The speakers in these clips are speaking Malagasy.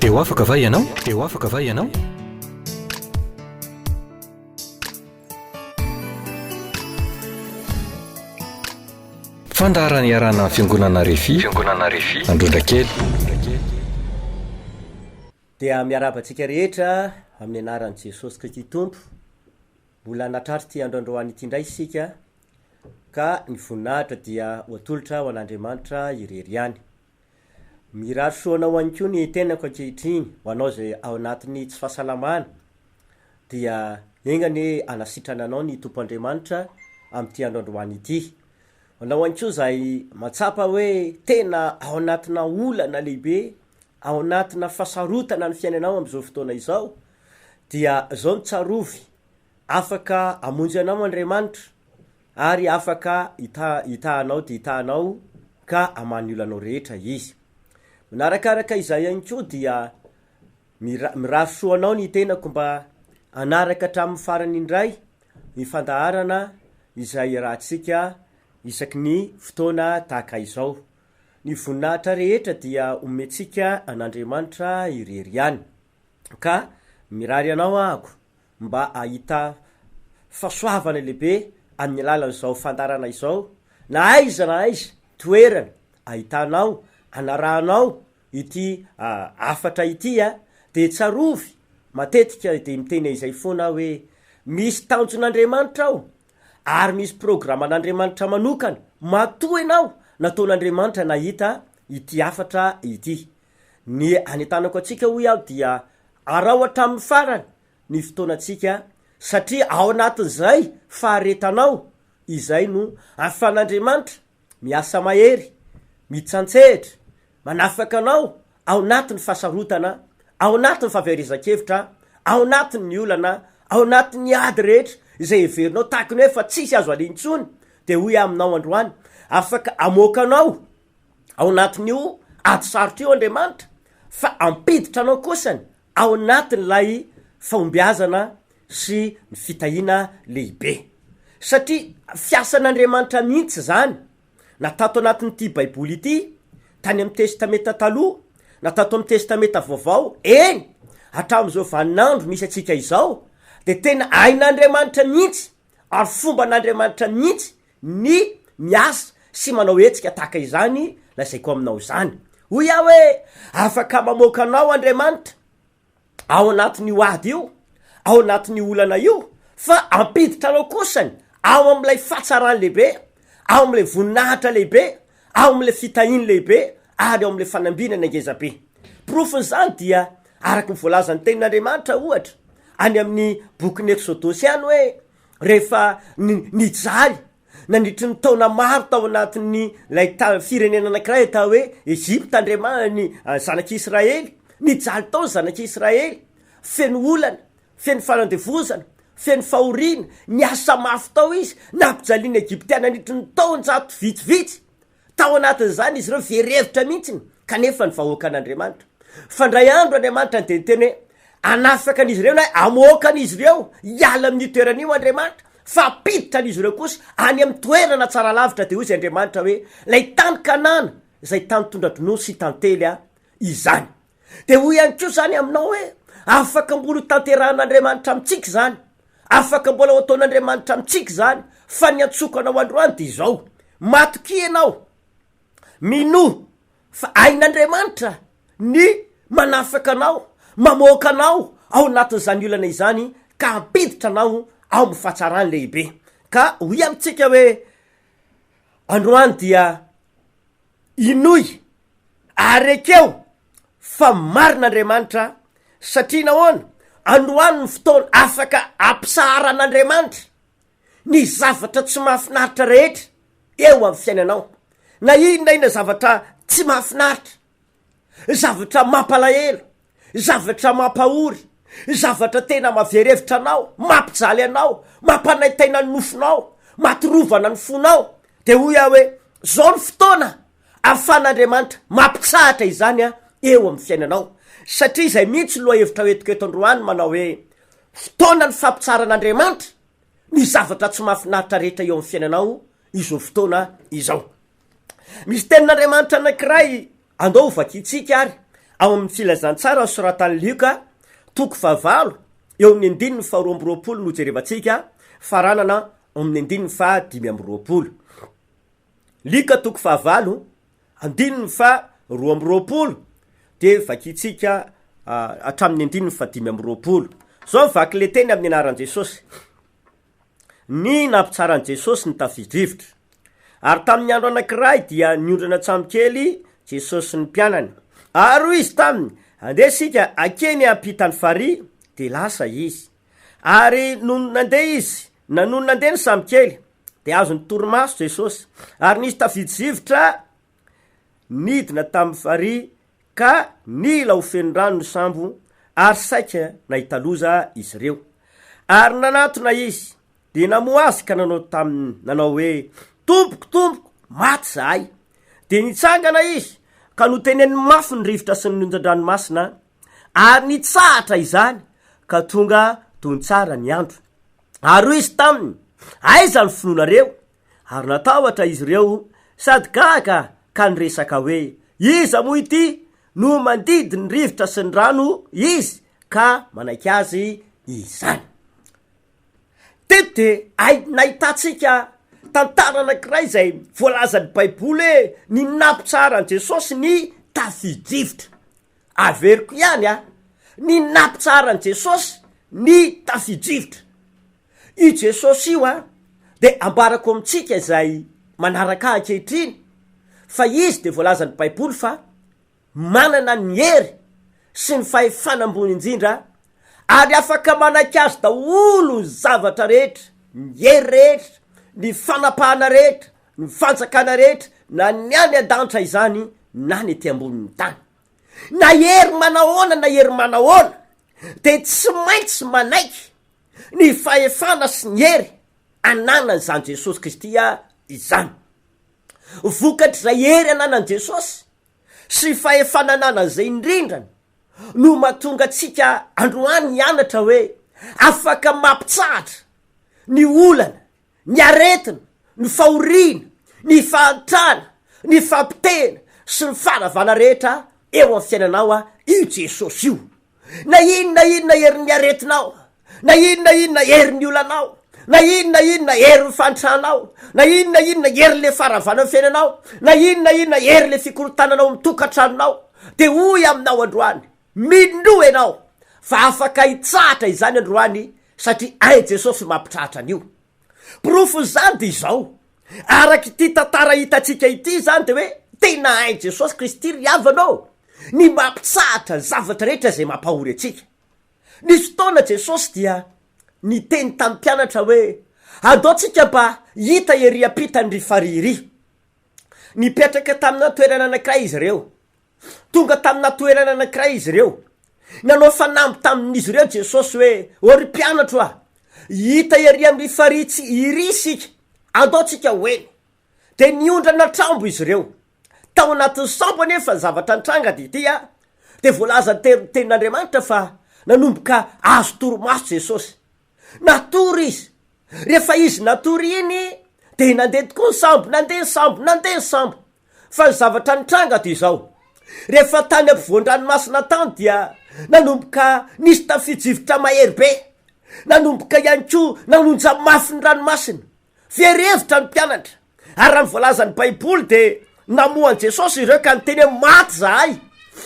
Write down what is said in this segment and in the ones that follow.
Eo afaka va ianao? Eo afaka va ianao? Fandaharana iarana fiangonana RHEFI Androndrakely. Dia miarabantsika rehetra amin'ny anaran'i Jesosy Kristy Tompo. Mbola natratra ty androandroany ity indray isika, ka ny voninahitra dia hoatolotra ho an'Andriamanitra irery ihany. Mirary soanao ihany koa ny tenako ankehitriny, ho anao zay ao anatin'ny tsy fahasalamana, dia engany anasitrana anao ny Tompo Andriamanitra amin'ity androandroany ity. Anao ihany koa zay matsapa hoe tena ao anatina olana lehibe, ao anatina fasarotana ny fiainanao amin'izao fotoana izao, dia zao mitsarovy, afaka amonjy anao Andriamanitra, ary afaka itahanao dia itahanao ka amany olanao rehetra izy. Manarakaraka izay ihany koa dia mirary soanao ny tenako mba anaraka hatramin'ny farany indray ny fandaharana izay rahantsika isaky ny fotoana tahaka izao. Ny voninahitra rehetra dia omentsika an'Andriamanitra irery ihany, ka mirary anao ako mba ahita fahasoavana lehibe amin'ny alalan'izao fandarana izao, na aiza toerana ahitanao, anarahanao ity afatra ity de tsarovy matetika de miteny izay foana hoe misy tanjon'Andriamanitra ao, ary misy programan'Andriamanitra manokana matoa ianao nataon'Andriamanitra nahita ity afatra ity. Ny anitanako atsika hoy aho dia arao hatramin'ny farany ny fotoanantsika, satria ao anatin'izay faharetanao izay no ahafan'Andriamanitra miasa mahery, mitsantsehatra, manafaka anao ao anatin'ny fasarotana, ao anatin'ny fahaverezan-kevitra, ao anatin'ny olana, ao anatin'ny ady rehetra izay heverinao tahaka ny hoe fa tsisy azo alintsony, de hoy aminao androany afaka amoakanao ao anatin'io ady sarotra io Andriamanitra, fa ampiditra anao kosany ao anatin'ilay fahombiazana sy ny fitahiana lehibe. Satria fiasan'Andriamanitra mihitsy zany, natato anatin'ity baiboly ity, tany amin'ny testameta taloha, natato amin'ny testameta vaovao, eny hatramin'izao vaninandro misy atsika izao, de tena ain'Andriamanitra mihitsy ary fomban'Andriamanitra mihitsy ny miasa sy manao hetsika tahaka izany lazaiko aminao zany. Hoy aho hoe afaka mamoaka anao Andriamanitra ao anatin'io ady io, ao anatin'ny olana io, fa ampiditra anao kosany ao amin'ilay fahatsarany lehibe, ao amin'ilay voninahitra lehibe, ao amin'ilay fitahiany lehibe, ary ao amin'ilay fanambinana ngezabe. Profon'izany dia araky ny voalazan'ny tenin'Andriamanitra ohatra any amin'ny bokin'ny Exodosy any hoe rehefa nijaly nandritry ny taona maro tao anatin'ny lay firenena anankiray atao hoe Egypte, ny zanak'Israely, nijaly tao zanak'Israely, feno olana, feno fanandevozana, feno fahoriana, niasa mafy tao izy, nampijaliana Egyptiana nandritry ny taonjato vitsivitsy. Tao anatin'izany izy ireo verevitra mihitsiny, kanefa ny vahoaka an'Andriamanitra. Fandray andro Andriamanitra de teny hoe anafaka an'izy ireo na amoaka an'izy ireo hiala amin'ny toeran'io Andriamanitra, fa apiditra an'izy ireo kosa any amin'ny toerana tsara lavitra. De hoy izy Andriamanitra hoe lay tany Kanana izay tany tondra-dronono sy tantely izany. De hoy ihany koa zany aminao hoe afaka mbola tanteran'Andriamanitra amintsika zany, afaka mbola ataon'Andriamanitra amintsika zany, fa ny antsokanao androany de izao: matoky ianao, minoa fa ain'Andriamanitra ny manafaka anao, mamoaka anao ao anatin'izany olana izany, ka ampiditra anao ao amin'ny fahatsarany lehibe. Ka hoy amintsika hoe androany dia inoy arekeo fa marin'Andriamanitra, satria nahoana androany ny fotoana afaka ampisaharan'Andriamanitra ny zavatra tsy mahafinaritra rehetra eo amin'ny fiainanao. Na inona zavatra tsy mahafinaritra, zavatra mampalahelo, zavatra mampahory, zavatra tena maverevitra anao, mampijaly anao, mampanaitaina ny nofonao, matirovana ny fonao, de hoy aho hoe zao ny fotoana ahafan'Andriamanitra mampitsahatra izany eo amin'ny fiainanao. Satria izay mihitsy loha hevitra hoetiko eto androany manao hoe fotoana ny fampitsaran'Andriamanitra ny zavatra tsy mahafinaritra rehetra eo amin'ny fiainanao izao fotoana izao. Misy tenin'Andriamanitra anankiray andao vakitsika ary ao amin'ny filazantsara soratany lioka toko favalo eo amin'ny andininy fa 20 no jerevantsika faranana amin'ny andininy fa 5 lika toko favalo andininy fa 2 de vakitsika atramin'ny andininy fa 5 zao vaky le teny amin'ny anaran Jesosy. Ny nampitsaran Jesosy ny tafidrivotra ary tamin'ny andro anankiray dia niondrana tsamokely Jesosy ny mpianany ary izy taminy andesika akeny ampitany fary de lasa izy ary noho nandeha izy noho nandeha ny samokely de azo ny torimaso Jesosy ary nisy tafidrivotra nidina tamin'ny fary ka nila ho feno rano ny sambo ary saika nahitaloza izy ireo ary nanatona izy de namoa azy ka nanao hoe tompoko maty zahay de nitsangana izy ka notenen'ny mafy ny rivotra sy ny onjan-dranomasina ary nitsahatra izany ka tonga tonitsara ny andro ary izy taminy aiza ny finoanareo ary natahotra izy ireo sady gaga ka niresaka hoe iza moa ity no mandidy ny rivotra sy ny rano izy ka manaiky azy izany. Tete nahitatsika tantara anankiray zay voalazany baiboly ny nampitsarany Jesosy ny tafidrivotra averiko ihany ny nampitsarany Jesosy ny tafidrivotra i Jesosy io de ambarako amitsika zay manaraka ankehitriny fa izy de voalazany baiboly fa manana ny hery sy ny fahefanambony indrindra ary afaka manaiky azy daolo ny zavatra rehetra ny hery rehetra ny fanapahana rehetra ny fanjakana rehetra na ny any adanitra izany na ny ety ambonin'ny tany na hery manahoana de tsy maintsy manaiky ny fahefana sy ny hery ananany zany Jesosy Kristy izany vokatry zay hery ananany Jesosy sy fahefananana zay indrindrany no mahatonga atsika androany hianatra hoe afaka mampitsahatra ny olana ny aretina ny fahoriana ny fahantrana ny fampitena sy ny faharavana rehetra eo amin'ny fiainanao io Jesosy io na inona hery ny aretinao na inona hery ny olanao na inona hery ny fantranao na inona hery le faharavana fiainanao na inona hery le fikorotananao mitokatranonao de hoy aminao androany mindro enao fa afaka hitsahatra izany androany satria ay Jesosy mampitrahatra an'io profo zany de izao araky ty tantara hitatsika ity zany de hoe tena ay Jesosy Kristy ry avanao ny mampitsahatra zavatra rehetra zay mampahory atsika nisy fotoana Jesosy dia ny teny tamin'ny mpianatra hoe adaotsika mba hita ery ampitany ry fariry nipetraka tamina toerana anankiray izy ireo tonga tamina toerana anankiray izy ireo nanao fanamby tamin'izy ireo Jesosy hoe ory mpianatra hita ery amin'ny faritsy iry sika adaotsika hoeny de niondrana trambo izy ireo tao anatin'ny sambo anefa zavatra nitranga de ity de voalaza tenin'Andriamanitra fa nanomboka azo toromaso Jesosy natory izy rehefa izy natory iny de nandeha tokoa ny sambo nandeha ny sambo fa ny zavatra nitranga de izao rehefa tany ampivoan-dranomasina tany dia nanomboka nisy tafidrivotra mahery be nanomboka ihany koa nanonja mafy ny ranomasina fierevitra ny mpianatra ary raha voalazany baiboly de namoany Jesosy ireo ka niteny maty zahay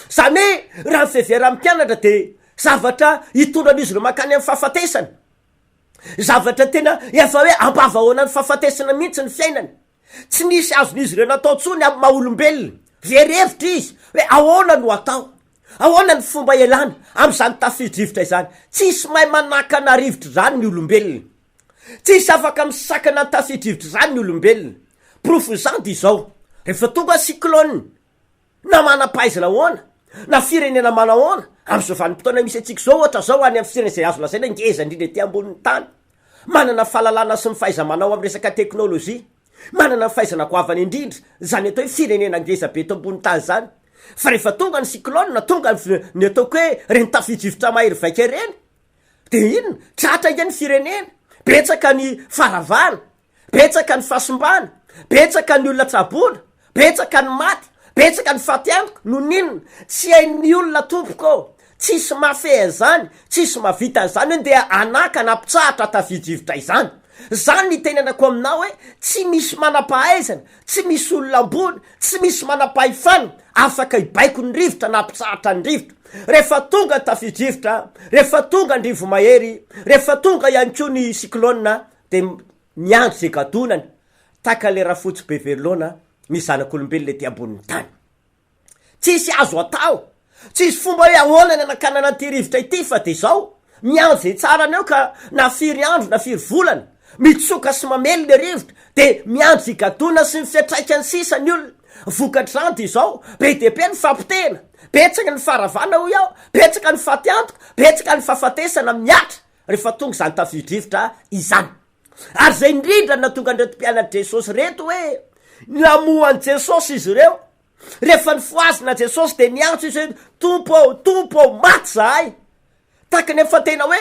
zany hoe raha FIvoriam-panafahana de zavatra hitondran'izy ireo makany amin'ny fahafatesana zavatra tena efa hoe ambavahoana ny fahafatesana mihitsy ny fiainany tsy nisy azon'izy ireo natao tsony amin'ny maha-olombelona fierevitra izy hoe ahoana no atao ahoana ny fomba ialana am'izany tafidrivotra izany tsisy mahay manakana rivotra zany ny olombelona tsisy afaka misakana ny tafidrivotra zany ny olombelona profo zany de izao rehefa tonga cyclone na manam-pahaizana ahoana na firenena manahoana am'izao vanim-potoana misy atsika zao ohatra zao any amin'ny firenena zay azo lazaina ngeza indrindra ety ambonin'ny tany manana fahalalana sy ny fahaiza-manao amin'ny resaka teknôlôjia manana fahaizana goavany indrindra zany atao hoe firenena ngeza be eto ambonin'ny tany zany fa rehefa tonga ny cyclone tonga ny ataoko hoe reny tafidrivotra mahery vaika reny de inona tratra igany firenena betsaka ny faharavana betsaka ny fahasombana betsaka ny olona tsaboana betsaka ny maty betsaka ny fatianiko no ninona tsy hain'ny olona tompoko tsisy mafeha zany tsisy mavita zany hoe ndeha anaka nampitsahatra tafidivotra izany zany ny tenanako aminao hoe tsy misy manam-pahaizana tsy misy olona ambony tsy misy manam-pahefana afaka ibaiko ny rivotra nampitsahatra ny rivotra rehefa tonga tafidrivotra rehefa tonga ndrivo mahery rehefa tonga ihany ko ny cyclone de miandro zay gadonany taka le rafotsy be velona ny zanak'olombelona le ty ambonin'ny tany tsisy azo atao tsisy fomba hoe ahoana ny anakanana ty rivotra ity fa de zao miandro zay tsarany eo ka na firy andro na firy volana mitsoka sy mamely le rivotra de miandro zay gadona sy ny fiatraika ny sisa ny olona vokatr'izany de zao be de be ny fampitena betsaka ny faravana ho iaho betsaka ny fatiantoka betsaka ny fahafatesana miatra rehefa tonga zany tafidrivotra izany ary zay indrindra na tonga andreto mpianatr' Jesosy reto hoe namohan Jesosy izy ireo rehefa ny foazina Jesosy de niantso izy hoe tompo maty zahay taka nefa tena hoe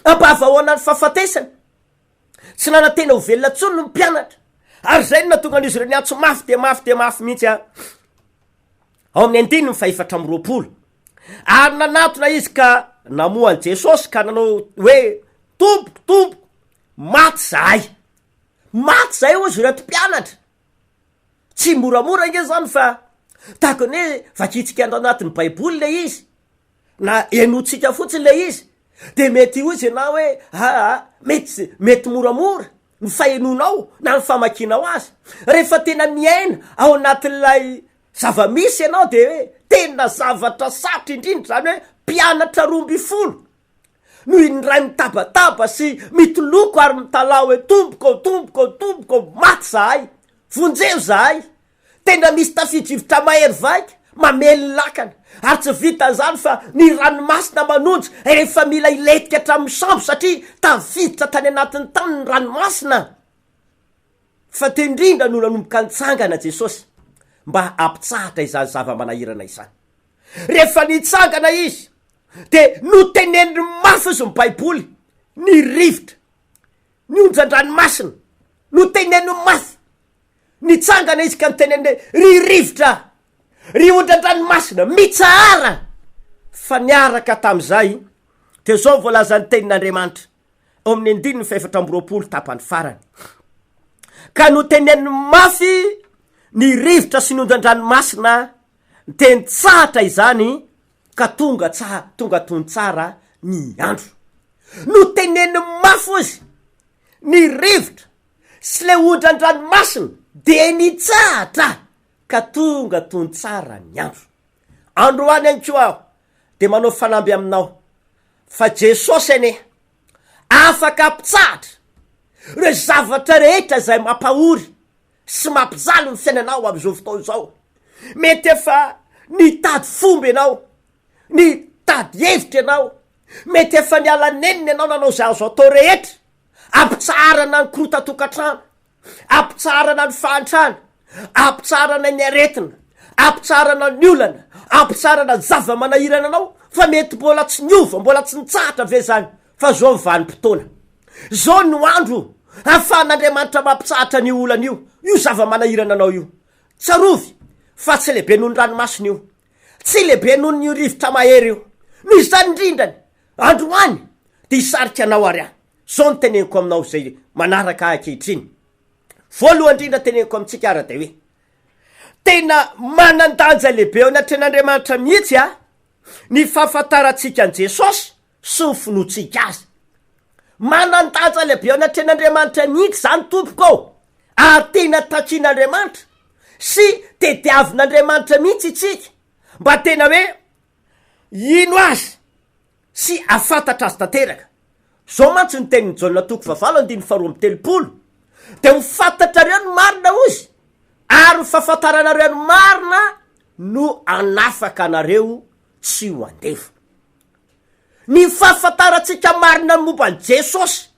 ambavahoana ny fahafatesana tsy nana tena ho velona tsony no mpianatra ary zay no natonga an'izy ireo niantso mafy de mafy mihitsy ao amin'ny 4:24 ary nanatona izy ka namohan Jesosy ka nanao hoe tompo maty zahay ozy reto mpianatra tsy moramora nge zany fa takony hoe vakitsika andro anatin'ny baiboly le izy na enotsika fotsiny le izy de mety ozy ianao hoe mety moramora ny fahenonao na ny famakinao azy rehefa tena miaina ao anatin'lay zava-misy ianao de hoe tena zavatra sarotra indrindra zany hoe mpianatra 12 no indray mitabataba sy mitoloko ary mitalao hoe tompoko maty zahay vonjeo zahay tena misy tafidrivotra mahery vaika mamely lakana ary tsy vita zany fa ny ranomasina manonjo rehefa mila iletika hatramin'ny sambo satria tafiditra tany anatin'ny tany ny ranomasina fa tendrindra no nanomboka nitsangana Jesosy mba ampitsahatra izany zava-manahirana izany rehefa nitsangana izy de no teneniny mafy izy ny baiboly ny rivotra ny onjan-dranomasina no teneniny mafy nitsangana izy ka nyteneniny ry rivotra ry ondran-dranomasina mitsahara fa niaraka tam'izay de zao voalazany tenin'Andriamanitra ao amin'ny 4:20 tapany farany ka no teneniny mafy ny rivotra sy ny ondran-dranomasina de nitsahatra izany ka tonga tony tsara ny andro no teneniny mafy ozy ny rivotra sy le ondran-dranomasina de nitsahatra ka tonga tony tsara ny androany any ko aho de manao fanamby aminao fa Jesosy ane afaka ampitsahatra re zavatra rehetra zay mampahory sy mampijaly ny fiainanao am'izao fotoa zao mety efa nitady fomba ianao nitady hevitra ianao mety efa niala nenina ianao nanao zay azo atao rehetra ampitsarana ny korotatokantrano ampitsarana ny fahantrana ampitsarana ny aretina ampitsarana ny olana ampitsarana zava-manahirana anao fa mety mbola tsy niova mbola tsy nitsahatra ve zany fa zao mivanim-potoana zao no andro ahafahan'Andriamanitra mampitsahatra ny olana io zava-manahirana anao io tsarovy fa tsy lehibe noho ny ranomasina io tsy lehibe noho ny rivotra mahery io no izany indrindrany androany de hisarika anao ary zao ny teneniko aminao zay manaraka ankehitriny voalohany indrindra teneniko amintsika ara de hoe tena manan-danja lehibe ao anatren'Andriamanitra mihitsy ny fahafantarantsika an' Jesosy sy ny finoantsika azy manan-danja lehibe ao anatren'Andriamanitra mihitsy zany tompoko ary tena takian'Andriamanitra sy tediavin'Andriamanitra mihitsy itsika mba tena hoe ino azy sy afantatra azy tanteraka zao mantsy ny tenin'ny Jaona 2:7 de mifantatra reo ny marina ozy ary fahafantaranareo ny marina no anafaka anareo tsy ho andefa ny fahafantarantsika marina momba ny Jesosy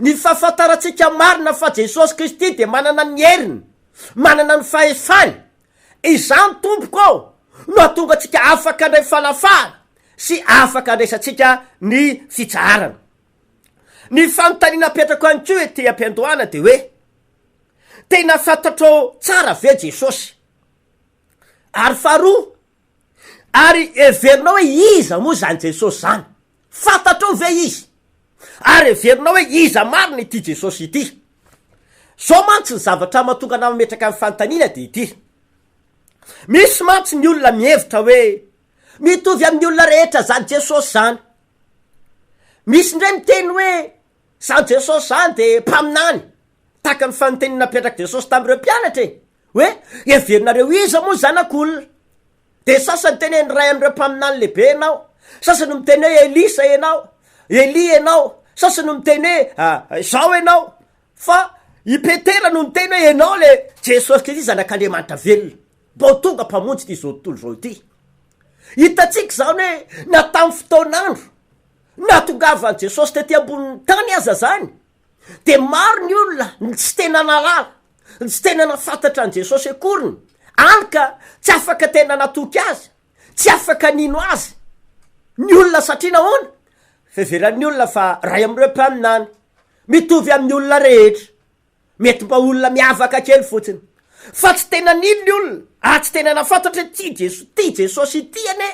ny fahafantarantsika marina fa Jesosy Kristy de manana ny heriny manana ny fahefany izany tompoko no atonga atsika afaka andray fanafahana sy afaka andraisantsika ny fitsaharana ny fanontaniana apetrako any ko ty ampiandohana de hoe tena fantatrao tsara ve Jesosy ary faharoa ary everinao hoe iza moa zany Jesosy zany, fantatrao ve izy, ary everinao hoe iza mariny ity Jesosy ity. Zao mantsy ny zavatra mahatonga na mametraka amin'ny fanontaniana de ity. Misy mantsy ny olona mihevitra hoe mitovy amin'ny olona rehetra zany Jesosy zany. Misy ndray miteny hoe zany Jesosy zany de mpaminany, taka ny fanontaniana napetraka Jesosy tamin'ireo mpianatra hoe everinareo iza moa zanak'olona. De sasany teny ny ray amin'ireo mpaminany lehibe ianao, sasany miteny hoe Elisa ianao, Eli ianao, sasany miteny hoe zao ianao, fa i Petera no miteny hoe ianao le Jesosy Kristy zanak'Andriamanitra velona. Mbo tonga mpamonjy ty zao tontolo zao ity. Hitatsika zany hoe na tamin'ny fotoan'andro natongavan'i Jesosy tety ambonin'ny tany aza zany, de maro ny olona tsy tena nalala, tsy tena nafantatra an' Jesosy akoriny, anka tsy afaka tena natoky azy, tsy afaka nino azy ny olona satria nahoana fiheveran'ny olona fa ray amin'ireo mpaminany, mitovy amin'ny olona rehetra, mety mba olona miavaka kely fotsiny, fa tsy tena nino ny olona, tsy tena nafantatra ty Jesosy ity ane,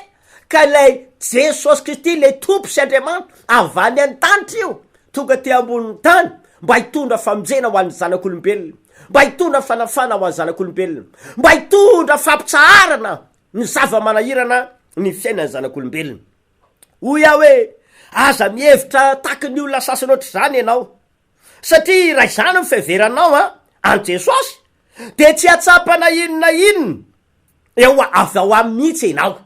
ka ilay Jesosy Kristy le tompo sy Andriamanitra avany an-tanitra io tonga ty ambonin'ny tany mba hitondra famonjena ho an'ny zanak'olombelona, mba hitondra fanafana ho an'ny zanak'olombelona, mba hitondra fampitsaharana ny zava-manahirana ny fiainan'ny zanak'olombelona. Hoy aho hoe aza mihevitra taky ny olona sasany ohatry zany ianao, satria raha izany ny fiheveranao an Jesosy de tsy atsapana inona eo avy ao amin'ny mihitsy ianao.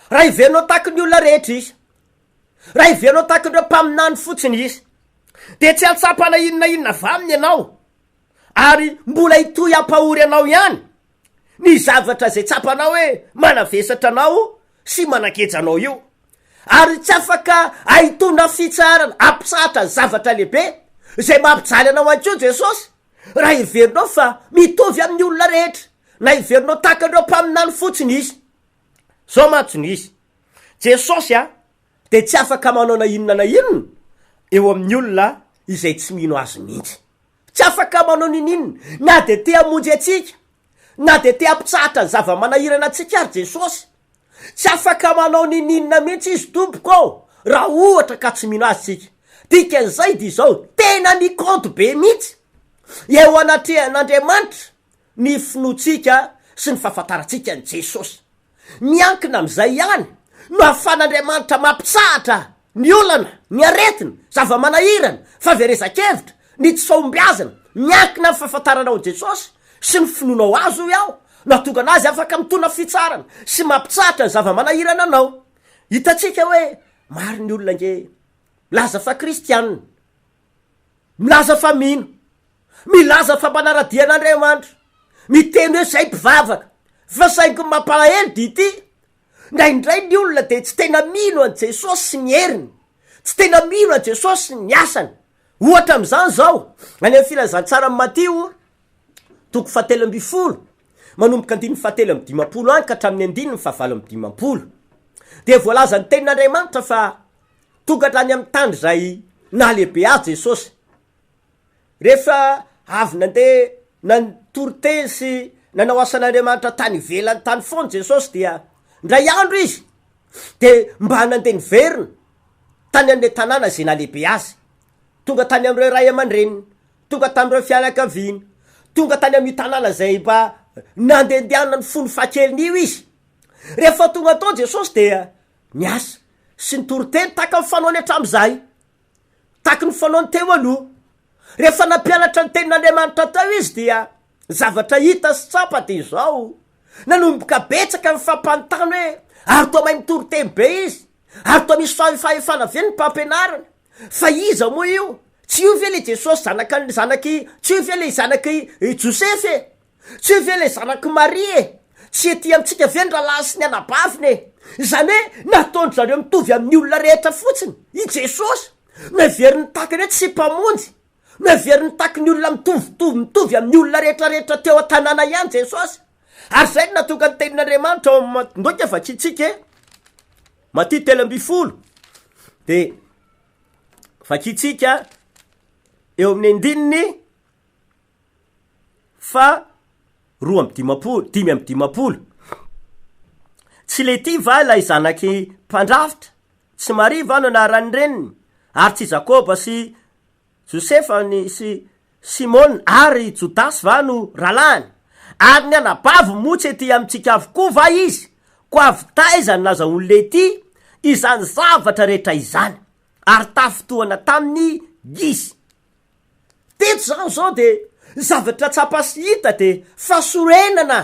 Raha iverinao taky ny olona rehetra izy, raha iverinao taky nireo mpaminany fotsiny izy, de tsy atsapana inona avy aminy ianao, ary mbola hitohy ampahory anao ihany ny zavatra zay tsapanao hoe manavesatra anao sy manankejy anao io, ary tsy afaka ahitona fitsarana ampisatra zavatra lehibe zay mampijaly anao antsio Jesosy. Raha iverinao fa mitovy amin'ny olona rehetra, na iverinao taky nireo mpaminany fotsiny izy. Zao mantsiny izy Jesosy de tsy afaka manao na inona eo amin'ny olona izay tsy mino azy mihitsy, tsy afaka manao ninina, na de te hamonjy atsika, na de te hampitsahatra ny zava-manahirana atsika ary Jesosy, tsy afaka manao ninina mihitsy izy tompoko raha ohatra ka tsy mino azy tsika. Dikan'izay de zao tena ny konto be mihitsy eo anatrehan'Andriamanitra ny finotsika sy ny fahafantarantsika ny Jesosy. Miankina am'izay ihany no ahafan'Andriamanitra mampitsahatra ny olana, ny aretina, zava-manahirana, fahaverezan-kevitra, ny tsy fahombiazana, miankina amin'ny fahafantaranao Jesosy sy ny finoanao azy hoy aho, nahatonga anazy afaka mitona fitsarana sy mampitsahatra ny zava-manahirana anao. Hitatsika hoe maro ny olona nge milaza fa kristianina, milaza fa mino, milaza fa manaradia an'Andriamanitra, miteny hoe zay mpivavaka, fa saingy mampalahelo dity indraindray ny olona de tsy tena mino an Jesosy sy ny heriny, tsy tena mino an Jesosy sy ny asany. Ohatra am'izany zao any amin'ny filazantsara amin'ny Matio toko 17 manomboka 17 any ka hatramin'ny 9 de voalaza ny tenin'Andriamanitra fa tonga trany amin'ny tany zay nalehibe azy Jesosy. Rehefa avy nandeha nantory sy nanao asan'Andriamanitra tany ivelany tany foana Jesosy dia ndray andro izy de mba nandeha niverina tany amin'le tanàna zay nalehibe azy, tonga tany amin'ireo ray aman-dreniny, tonga tamin'ireo fianakaviana, tonga tany amin'ny tanàna zay mba nandehandehanana ny fony fahakeliny io izy. Rehefa tonga tao Jesosy dia niasa sy nitory-teny taka ny fanaony hatram'izay, taky ny fanaony teo aloha. Rehefa nampianatra ny tenin'Andriamanitra tao izy dia zavatra hita sy tsapa de zao nanomboka betsaka ny fampanontany hoe ary toa mahay mitory-teny be izy, ary toa misy fahefana ve ny mpampianarana, fa iza moa io? Tsy io ve le Jesosy tsy io ve le zanaky Josefy e? Tsy io ve le zanaky Marie? Tsy ety amintsika ve ny rahalahy sy ny anabaviny e? Zany hoe nataony zareo mitovy amin'ny olona rehetra fotsiny i Jesosy, naveriny takany hoe tsy mpamonjy, naveriny taky ny olona mitovy amin'ny olona rehetrarehetra teo an-tanàna ihany Jesosy. Ary zay no natonga ny tenin'Andriamanitra ao ndoka vakitsika Matio 17 de vakitsika eo amin'ny 9 fa 5 tsy le ty va lay zanaky mpandrafitra tsy mari va no anarany reniny ary tsy Jakoba sy Josefa sy Simona ary Jodasy va no ralany ary ny anabavo motsy ety amintsika avokoa va izy ko avy taizany nazaon'le ty izany zavatra rehetra izany ary tafotoana tamin'ny gisy teto zao de zavatra tsapasy hita de fasorenana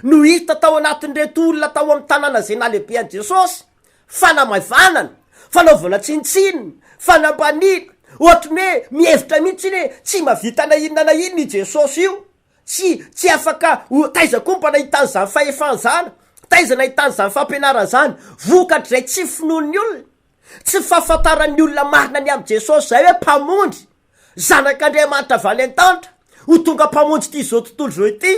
no hita tao anatin'reto olona tao amin'ny tanàna zay nalehibe an Jesosy fanamavanana fanaovana tsinitsininy fanambanina ohatry hoe mihevitra mihitsy iny hoe tsy mavita na inona na inona i Jesosy io tsy afaka taiza koa mba nahitany zany fahefanzana taiza nahitany zany fampianarana zany vokatry zay tsy finoan'ny olona tsy fahafantaran'ny olona marina ny am Jesosy zay hoe mpamondry zanak'Andriamanitra valy an-tanitra ho tonga mpamondry ty zao tontolo zao ity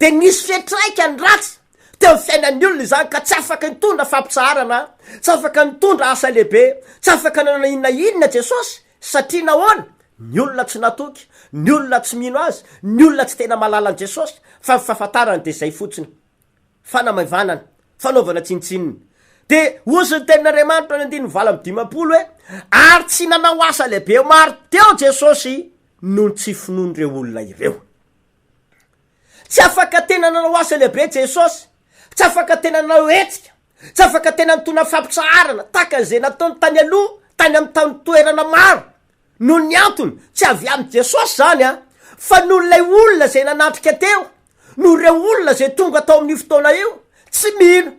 de nisy fetraika ny ratsy teo amin'ny fiainan'ny olona izany ka tsy afaka nitondra fampitsarana tsy afaka nitondra asa lehibe tsy afaka nanana inona Jesosy satria nahoana ny olona tsy natoky ny olona tsy mino azy ny olona tsy tena malala an Jesosy fa ny fahafantarana de zay fotsiny fanamavanana fanaovana tsinitsininy de ozy ny tenin'Andriamanitra ny 5 hoe ary tsy nanao asa lehibe maro teo Jesosy noho ny tsy finoan'ireo olona ireo tsy afaka tena nanao asa lehibe Jesosy tsy afaka tena nanao etsika tsy afaka tena nitona fampitsarana takan'izay nataony tany aloha tany amin'ny tany toerana maro noho ny antony tsy avy amin'ny Jesosy zany fa noho lay olona zay nanatrika teo noho reo olona zay tonga tao amin'ny fotoana io tsy mino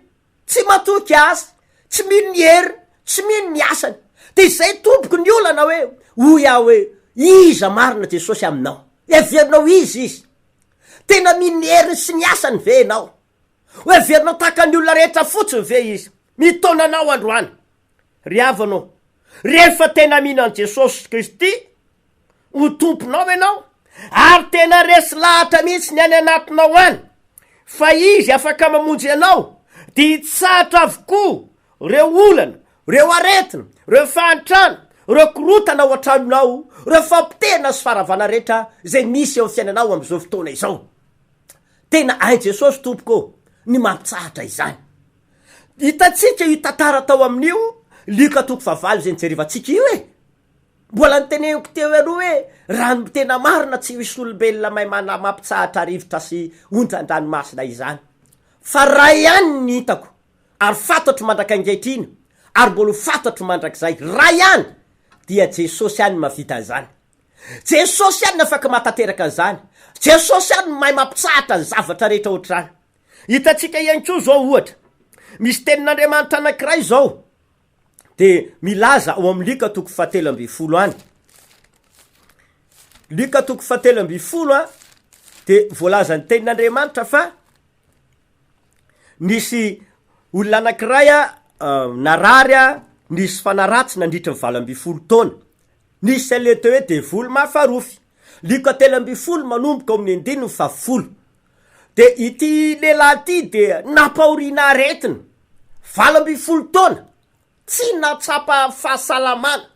tsy matoky azy tsy mino ny heriny tsy mino ny asany de izay tompoko ny olana hoe hoy aho hoe iza marina Jesosy aminao everinao izy tena mino ny heriny sy ny asany ve enao ho everinao taka ny olona rehetra fotsiny ve izy mitonanao androany ry havanao rehefa tena mino an Jesosy Kristy ho tomponao enao ary tena resy lahatra mihitsy ny any anatinao any fa izy afaka mamonjy anao de tsatra avokoa reo olana reo aretina reo fahantrana reo korotana ao an-tranonao reo fampitena sy faravana rehetra zay misy eo amin'ny fiainanao am'izao fotoana izao tena ai Jesosy tompoko ny mampitsahatra izany hitatsika io tantara tao amin'io lika toko favalo zay nijerivantsika io mbola nyteneniko teo aloha hoe raha ny tena marina tsy misy olombelona mahay mampitsahatra rivotra sy onjan-dranomasina izany fa raha ihany ny hitako ary fantatro mandraka angehitriny ary mbola fantatro mandrak'izay raha ihany dia Jesosy ihany mavita an'izany Jesosy ihany afaka matateraka an'izany Jesosy ihany mahay mampitsahatra ny zavatra rehetra ohatrany hitatsika ihany koa zao ohatra misy tenin'Andriamanitra anankiray zao de milaza ao amin'ny lika toko 17 any lika toko 17 de voalaza ny tenin'Andriamanitra fa nisy olona anankiray narary nisy fanaratsy nandritra ny 20 taona nisy alete hoe devoly mafarofy lika 13 manomboka amin'ny 10 de ity lehilahy ty de napaoriana aretina 20 taona tsy natsapa fahasalamana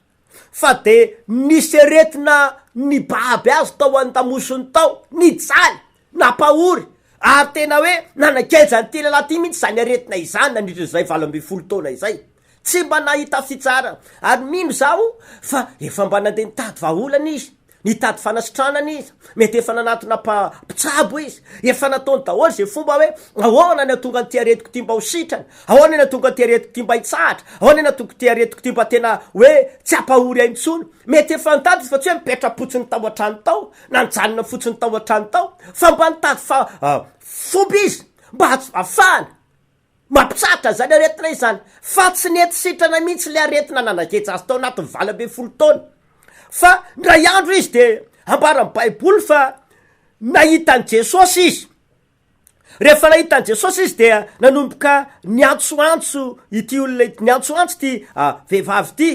fa de nisy aretina ny baby azy tao an-damosiny tao nijaly napahory ary tena hoe nanakeja ny ty lehilahy ty mihitsy zany aretina izany nandritra zay 20 taona izay tsy mba nahita fitsara ary mino zaho fa efa mba nandeha nitady vahaolana izy nitady fanasitranana izy mety efa nanatona mpitsabo izy efa nataony daholo zay fomba hoe ahoana ny atonga ty aretiko ty mba ho sitrana ahoana ny atonga ty aretiko ty mba hitsahatra ahoana ny atonga ty aretiko ty mba tena hoe tsy ampahory aintsony mety efa nitady fa tsy hoe mipetra-potsiny tao an-trano tao na nijanona fotsiny tao an-trano tao fa mba nitady fomba izy mba afahana mampitsahatra zany aretina izany fa tsy nety sitrana mihitsy le aretina nanakeja azy tao anatin'ny 20 taona fa ndray andro izy de ambara ny baiboly fa nahitany Jesosy izy rehefa nahitany Jesosy izy de nanomboka niantsoantso ity olona niantsoantso ty vehivavy ty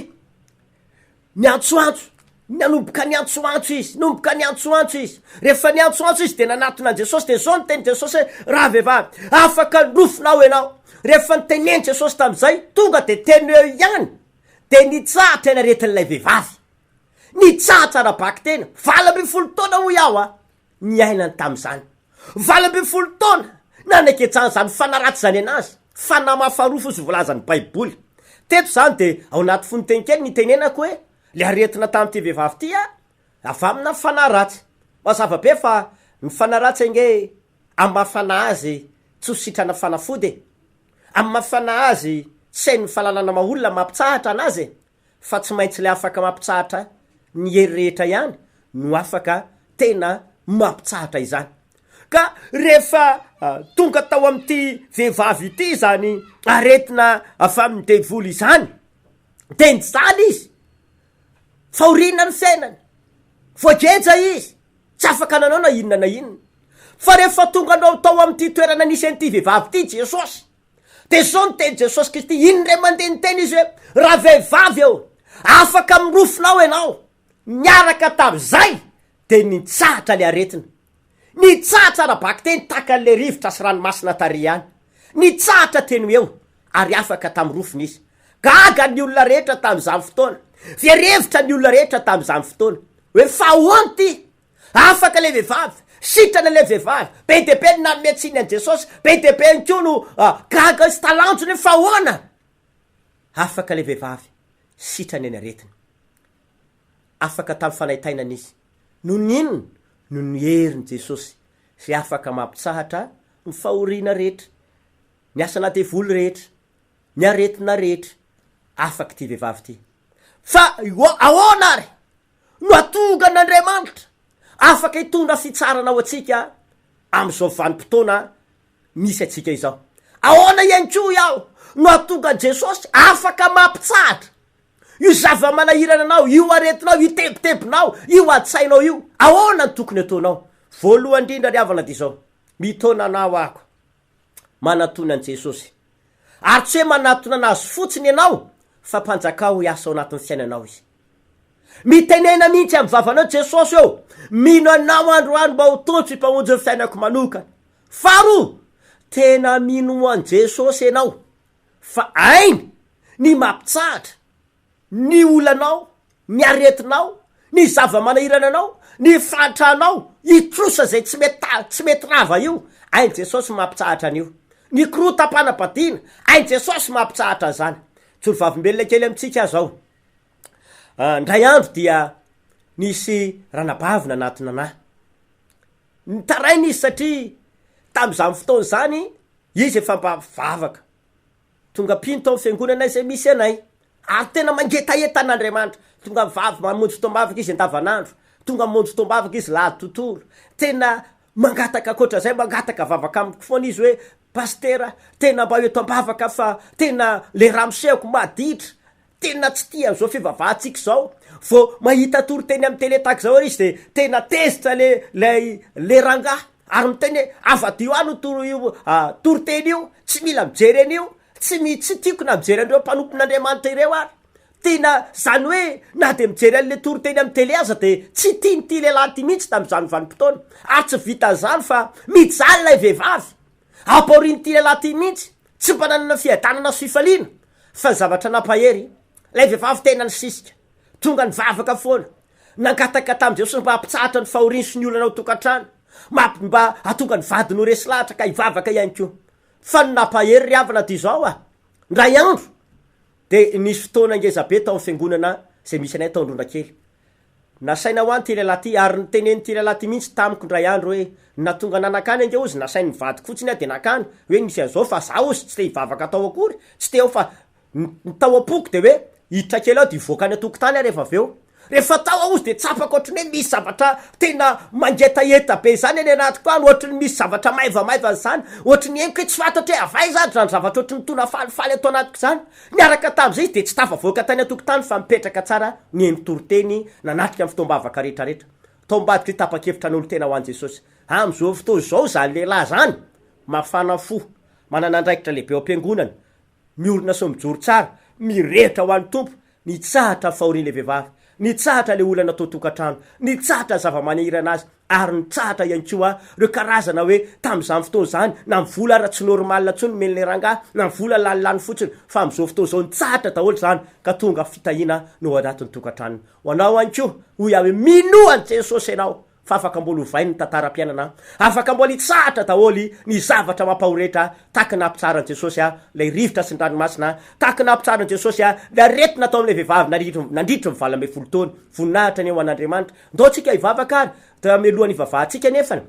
niantsoantso nanomboka niantsoantso izy rehefa niantsoantso izy de nanatona Jesosy de zao niteny Jesosy raha vehivavy afaka nofinao enao rehefa niteneny Jesosy tam'izay tonga de teny eo ihany de nitsahatra eny aretin'ilay vehivavy nitsahatra rabaky tena 20 taona ho iaho ny ainany tam'izany 20 taona naneketsana zany fanaratsy zany anazy fanamafaroa fosy volazany baiboly teto zany de ao anaty fonoteny kely nitenenako hoe le aretina tamty vehivavy ty ava amina fanaratsy mazava be fa ny fanaratsy ange amy mafana azy tsy ho sitrana fanafody amy mafana azy tsy hainy fahalalana maolona mampitsahatra anazy fa tsy maintsy le afaka mampitsahatra ny hery rehetra ihany no afaka tena mampitsahatra izany ka rehefa tonga tao amty vehivavy ity zany aretina afa amin'ny devoly izany de nijaly izy faorina ny fiainany voageja izy tsy afaka nanao na inona na inona fa rehefa tonga anao tao amty toerana nisy an'ty vehivavy ty Jesosy de zao ny teny Jesosy Kristy iny re mandeha ny teny izy hoe raha vehivavy eo afaka mirofinao ianao miaraka tam'zay de nitsahatra le aretina nitsahatra arabaky teny takan'le rivotra sy ranomasina tary ihany nitsahatra teny eo ary afaka tamy rofiny izy gaga ny olona rehetra tam'izany fotoana verevitra ny olona rehetra tam'izany fotoana hoe fahoany ty afaka le vehivavy sitrana le vehivavy be de be ny nametsiny an Jesosy be de be ny ko no gaga sy talanjony hoe fahoana afaka le vehivavy sitrany eny aretina afaka tamy fanaitainana izy no ninona no ny heriny Jesosy sy afaka mampitsahatra ny fahoriana rehetra ny asana devoly rehetra ny aretina rehetra afaka ty vehivavy ty fa ahoana ary no atonga an'Andriamanitra afaka hitondra fitsarana ao atsika am'izao vanim-potoana misy atsika izao ahoana ihany ko iaho no atonga Jesosy afaka mampitsahatra io zava-manahirana anao io aretinao io tebotebonao io atsainao io ahoana ny tokony ataonao voalohany indrindra ry havana dy zao mitona anao ako manatona an Jesosy ary tsy hoe manatona anazy fotsiny ianao fa mpanjakao hiasa ao anatin'ny fiainanao izy mitenena mihitsy amy vavanao Jesosy eo mino anao androany mba ho tontry mpamonjy ny fiainako manokana faharoa tena mino an Jesosy ianao fa ainy ny mampitsahatra ny olanao ny aretinao ny zava-manahirana anao ny fatranao itrosa zay tsy mety rava io ainy Jesosy mampitsahatra an'io ny korota-panapadiana ainy Jesosy mampitsahatra zany tsorovavim-belona kely amitsika zao ndray andro dia nisy ranabavina anatiny anahy nitarainy izy satria tam'izany fotoana zany izy efa mpavavaka tonga pino tao fiangonanay zay misy anay ary tena mangetaeta an'Andriamanitra tonga mivavy mamonjy fotoam-bavaka izy andavanandro tonga mamonjy fotoam-bavaka izy lahady tontolo tena mangataka akoatra zay mangataka vavaka amiko foana izy hoe pastera tena mba eto am-bavaka fa tena le ramoseko maditra tena tsy tia zao fivavahantsika zao vo mahita toro-teny amy tele taky zao izy de tena tezitra le rangahy ary miteny avadio ano toro io toro-teny io tsy mila mijery an'io tsy tiako na mijery andreo mpanompon'Andriamanitra ireo ary tena zany hoe na de mijery an'le toro-teny amy tele aza de tsy tiany ty lehilahy ty mihitsy tam'izany vanim-potoana ary tsy vita zany fa mijaly lay vehivavy ampaoriny ty lehilahy ty mihitsy tsy mba nanana fiadanana sy fifaliana fa zavatra nampahery lay vehivavy tena ny sisika tonga ny vavaka foana nangataka tamy Jesosy mba hampitsahatra ny fahoriny sy ny olanao tokantrano mba atonga ny vadiny ho resy lahatra ka hivavaka ihany ko fa ny nampahery ry havana ty zao ndray andro de nisy fotoana ngezabe tao fiangonana zay misy anay tao Androndrakely nasaina ho any ty lehilahy ty ary niteneny ty lehilahy ty mihitsy tamiko ndray andro hoe natonga nanakany ange ozy nasainy mivadiko fotsiny de nakany hoe nisy an'izao fa zaho ozy tsy te hivavaka tao akory tsy te ho fa tao ampoko de hoe hiditra kely ao de ivoaka ny atokotany rehefa aveo rehefa tao aozy de tsapako ohatrany hoe misy zavatra tena mangetaeta be zany eny anatiko any ohatrany misy zavatra maivamaiva zany ohatrany eniko hoe tsy fantatra hoe avay zany zany zavatra ohatrany tona falifaly atao anatiko zany niaraka tam'zay izy de tsy tafavoaka tany atokotany fa mipetraka tsara ny enitoroteny nanatrika amy fotoam-bavaka rehetrarehetra tombadika tapa-kevitra n'olo tena ho an Jesosy am'izao fotoa zao zany lehilahy zany mafana fo manana andraikitra lehibe ao am-piangonana miorina so mijoro tsara mirehitra ho an'ny tompo nitsahatra fahorian'le vehivavy nitsahatra le olana atao tokantrano nitsahatra zava-maniry anazy ary nitsahatra ihany koa reo karazana hoe tam'izany fotoana zany na mivola ara tsy normalina tsony men'le rangahy na mivola lalilany fotsiny fa am'izao fotoana zao nitsahatra daholo zany ka tonga fitahiana no anatin'ny tokantrano ho anao ihany ko ho iaho hoe minoan Jesosy ianao fa afaka mbola hovainy ny tantara-piainana, afaka mbola hitsahatra daholy ny zavatra mampahoretra tahaky nampitsaran' Jesosy lay rivotra sy ny ranomasina, tahaky nampitsaran' Jesosy la aretina atao am'le vehivavy nandritra mivala ambe folo taona voninahitra ny eo an'Andriamanitra. Ndao tsika hivavaka ary melohan'ny ivavahantsika nefany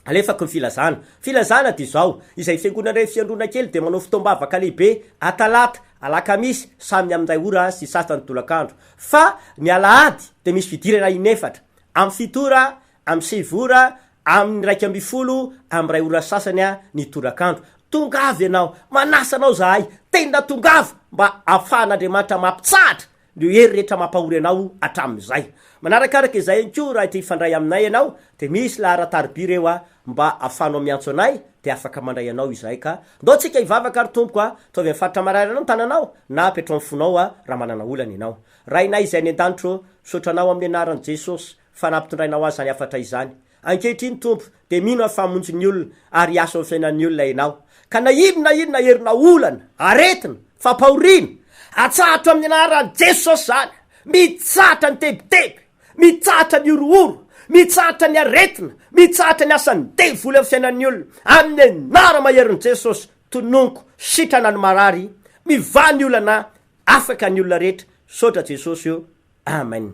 alefaky ny filazana de zao izay fiangonana RHEFI Androndrakely de manao fitombavaka lehibe Talata, Alakamisy samy amin'izay ora sy sasany tolakandro, fa ny Alahady de misy fidirana inefatra amin'ny fitora, amin'ny sivora, amin'ny 1 amin'ny ray ora sasany ny tolakandro. Tongavy ianao, manasanao zahay, tena tongavy mba ahafahan'Andriamanitra mampitsahatra ny hery rehetra mampahory anao hatramin'izay. Manarakaraka izay anko raha ty hifandray aminay ianao de misy lahara-tariby reo mba ahafanao miantso anay de afaka mandray anao izay ka ndao tsika hivavaka ary tompoko tovy amin'ny faritra marary anao tananao na apetro amin'ny fonao raha manana olana ianao. Raha inay izay ny an-danitro sotranao amin'ny anaran'i Jesosy fa nampitondrainao azy zany afatra izany. Ankehitriny tompo de mino famonjy ny olona ary aso amin'ny fiainan'ny olona ianao ka na inona herina olana aretina fampahorina atsahatra amin'ny anaran'i Jesosy zany, mitsahatra ny tebiteby, mitsahatra ny orooro, mitsahatra ny aretina, mitsahatra ny asan'ny devoly amin'ny fiainan'ny olona amin'ny anara maherin'i Jesosy. Tononoko sitrana ny marary, miva ny olana, afaka ny olona rehetra, sotra Jesosy io. Amen.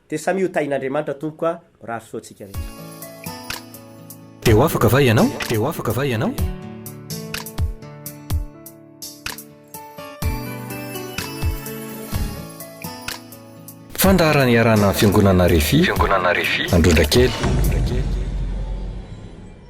De samy io tahian'Andriamanitra tompoka raha soatsika rehetra. Eo afaka va ianao? Eo afaka va ianao? Fandaharana iarana fiangonana RHEFI Androndrakely.